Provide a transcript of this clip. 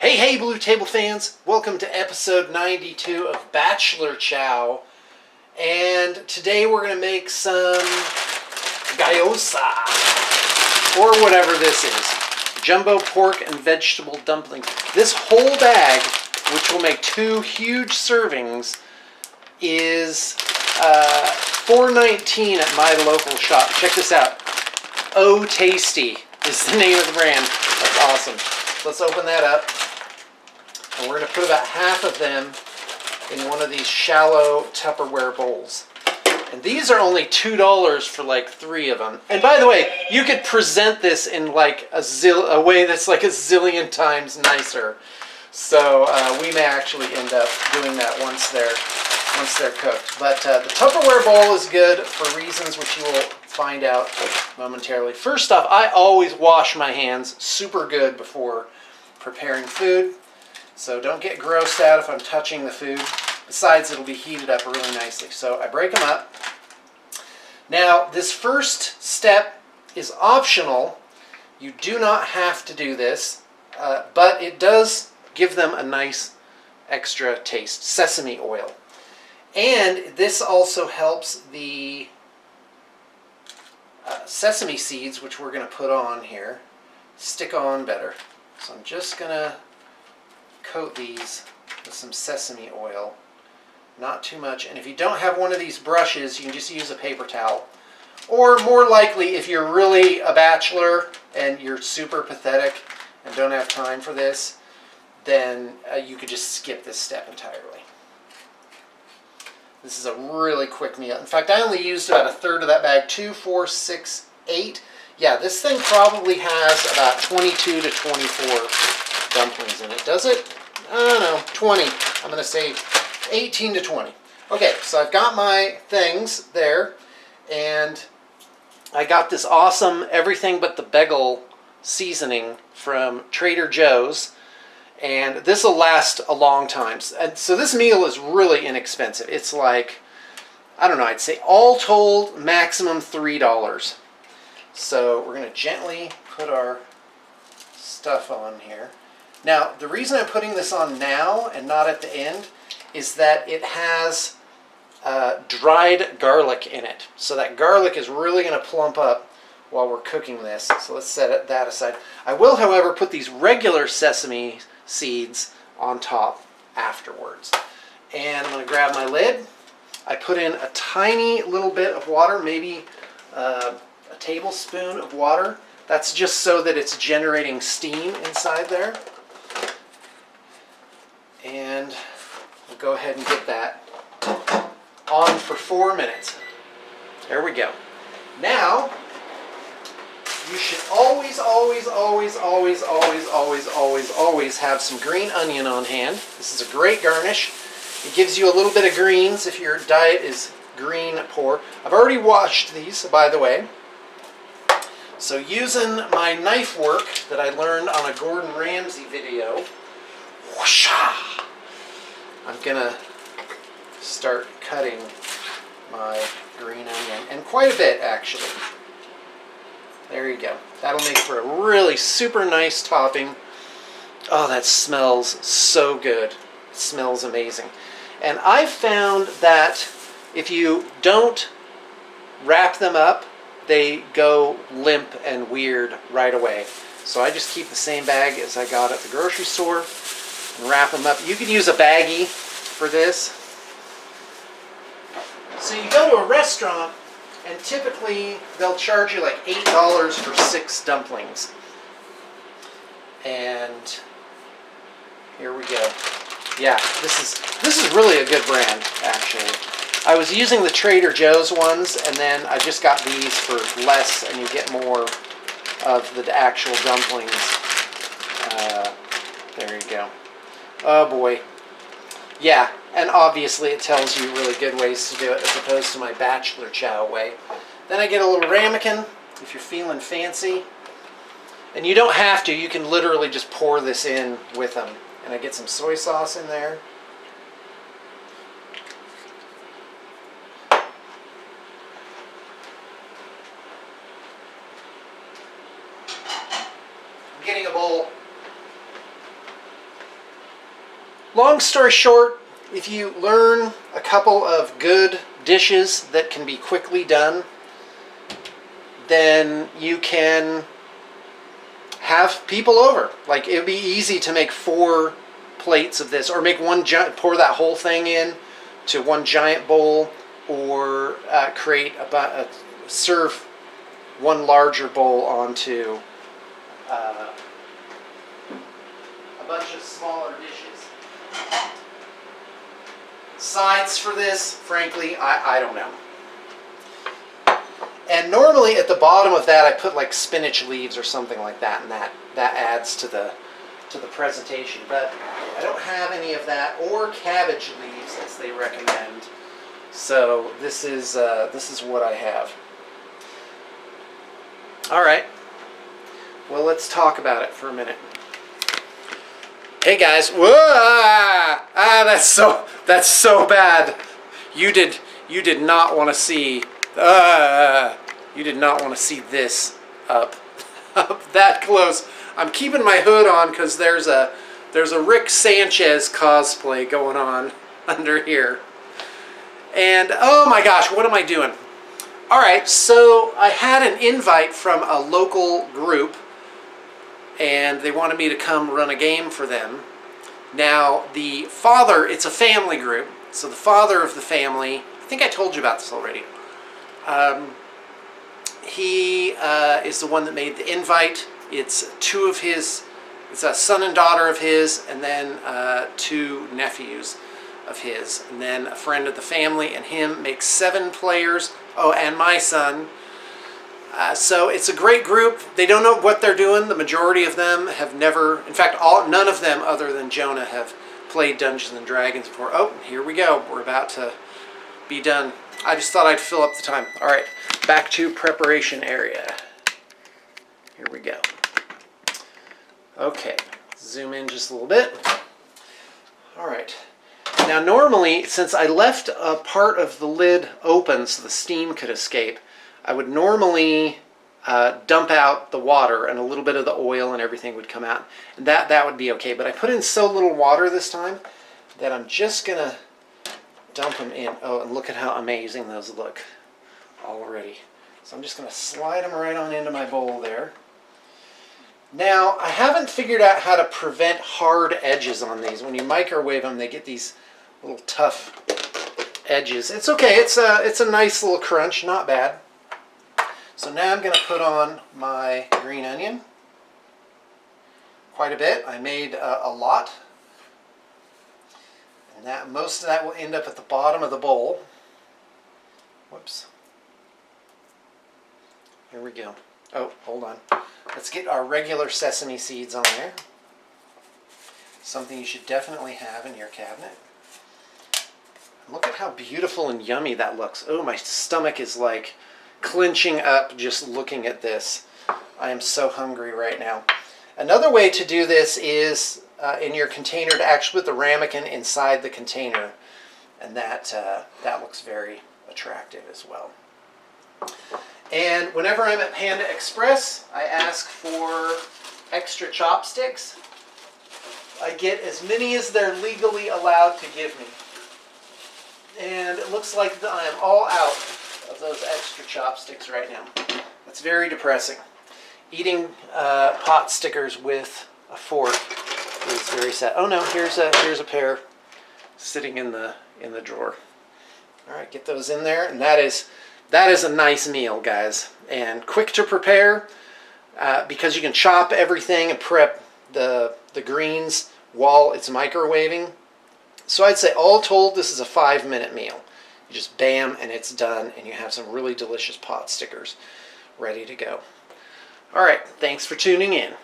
Hey, Blue Table fans! Welcome to episode 92 of Bachelor Chow. And today we're going to make some gyoza, or whatever this is. Jumbo pork and vegetable dumplings. This whole bag, which will make 2 huge servings, is $4.19 at my local shop. Check this out. Oh Tasty is the name of the brand. That's awesome. So let's open that up. And we're going to put about half of them in one of these shallow Tupperware bowls. And these are only $2 for like 3 of them. And by the way, you could present this in like a way that's like a zillion times nicer. So we may actually end up doing that once they're cooked. But the Tupperware bowl is good for reasons which you will find out momentarily. First off, I always wash my hands super good before preparing food. So don't get grossed out if I'm touching the food. Besides, it'll be heated up really nicely. So I break them up. Now, this first step is optional. You do not have to do this, but it does give them a nice extra taste. Sesame oil. And this also helps the sesame seeds, which we're going to put on here, stick on better. So I'm just going to coat these with some sesame oil. Not too much. And if you don't have one of these brushes, you can just use a paper towel. Or more likely, if you're really a bachelor and you're super pathetic and don't have time for this, then you could just skip this step entirely. This is a really quick meal. In fact, I only used about 1/3 of that bag. 2, 4, 6, 8. Yeah, this thing probably has about 22 to 24 dumplings in it. Does it? I don't know. 20. I'm going to say 18 to 20. Okay, so I've got my things there, and I got this awesome everything but the bagel seasoning from Trader Joe's, and this will last a long time. And so this meal is really inexpensive. It's like, I don't know, I'd say all told maximum $3. So we're going to gently put our stuff on here. Now, the reason I'm putting this on now and not at the end is that it has dried garlic in it. So that garlic is really going to plump up while we're cooking this. So let's set that aside. I will, however, put these regular sesame seeds on top afterwards. And I'm going to grab my lid. I put in a tiny little bit of water, maybe a tablespoon of water. That's just so that it's generating steam inside there. And we'll go ahead and get that on for 4 minutes. There we go. Now, you should always have some green onion on hand. This is a great garnish. It gives you a little bit of greens if your diet is green poor. I've already washed these, by the way. So using my knife work that I learned on a Gordon Ramsay video, whoosha, I'm gonna start cutting my green onion, and quite a bit actually. There you go. That'll make for a really super nice topping. Oh, that smells so good. It smells amazing. And I've found that if you don't wrap them up, they go limp and weird right away. So I just keep the same bag as I got at the grocery store and wrap them up. You could use a baggie for this. So you go to a restaurant and typically they'll charge you like $8 for 6 dumplings. And here we go. Yeah, this is really a good brand, actually. I was using the Trader Joe's ones, and then I just got these for less, and you get more of the actual dumplings. There you go. Oh boy. Yeah, and obviously it tells you really good ways to do it as opposed to my Bachelor Chow way. Then I get a little ramekin if you're feeling fancy. And you don't have to, you can literally just pour this in with them. And I get some soy sauce in there. I'm getting a bowl. long story short, if you learn a couple of good dishes that can be quickly done, then you can have people over. Like, it would be easy to make 4 plates of this, or make one pour that whole thing in to one giant bowl, or serve one larger bowl onto a bunch of smaller dishes. Sides for this, frankly, I don't know. And normally at the bottom of that I put like spinach leaves or something like that, and that adds to the presentation. But I don't have any of that, or cabbage leaves as they recommend. So this is what I have. All right. Well, let's talk about it for a minute. Hey guys, whoa! That's so bad. You did not want to see. You did not want to see this up that close. I'm keeping my hood on because there's a Rick Sanchez cosplay going on under here. And oh my gosh, what am I doing? All right, so I had an invite from a local group, and they wanted me to come run a game for them. Now, the father, it's a family group, so the father of the family, I think I told you about this already. He is the one that made the invite. It's it's a son and daughter of his, and then 2 nephews of his, and then a friend of the family, and him makes 7 players. Oh, and my son. So it's a great group. They don't know what they're doing. The majority of them have never, in fact, none of them other than Jonah have played Dungeons and Dragons before. Oh, here we go. We're about to be done. I just thought I'd fill up the time. All right, back to preparation area. Here we go. Okay, zoom in just a little bit. All right. Now normally, since I left a part of the lid open so the steam could escape, I would normally dump out the water, and a little bit of the oil and everything would come out. And that would be okay. But I put in so little water this time that I'm just going to dump them in. Oh, and look at how amazing those look already. So I'm just going to slide them right on into my bowl there. Now, I haven't figured out how to prevent hard edges on these. When you microwave them, they get these little tough edges. It's okay. It's a nice little crunch. Not bad. So now I'm going to put on my green onion. Quite a bit. I made a lot. And most of that will end up at the bottom of the bowl. Whoops. Here we go. Oh, hold on. Let's get our regular sesame seeds on there. Something you should definitely have in your cabinet. Look at how beautiful and yummy that looks. Oh, my stomach is like clenching up just looking at this. I am so hungry right now. Another way to do this is in your container to actually put the ramekin inside the container, and that looks very attractive as well. And whenever I'm at Panda Express, I ask for extra chopsticks. I get as many as they're legally allowed to give me. And it looks like I am all out of those extra chopsticks right now. That's very depressing. Eating pot stickers with a fork is very sad. Oh no, here's a pair sitting in the drawer. All right, get those in there, and that is a nice meal, guys, and quick to prepare because you can chop everything and prep the greens while it's microwaving. So I'd say all told, this is a 5-minute meal. You just bam, and it's done, and you have some really delicious pot stickers ready to go. All right, thanks for tuning in.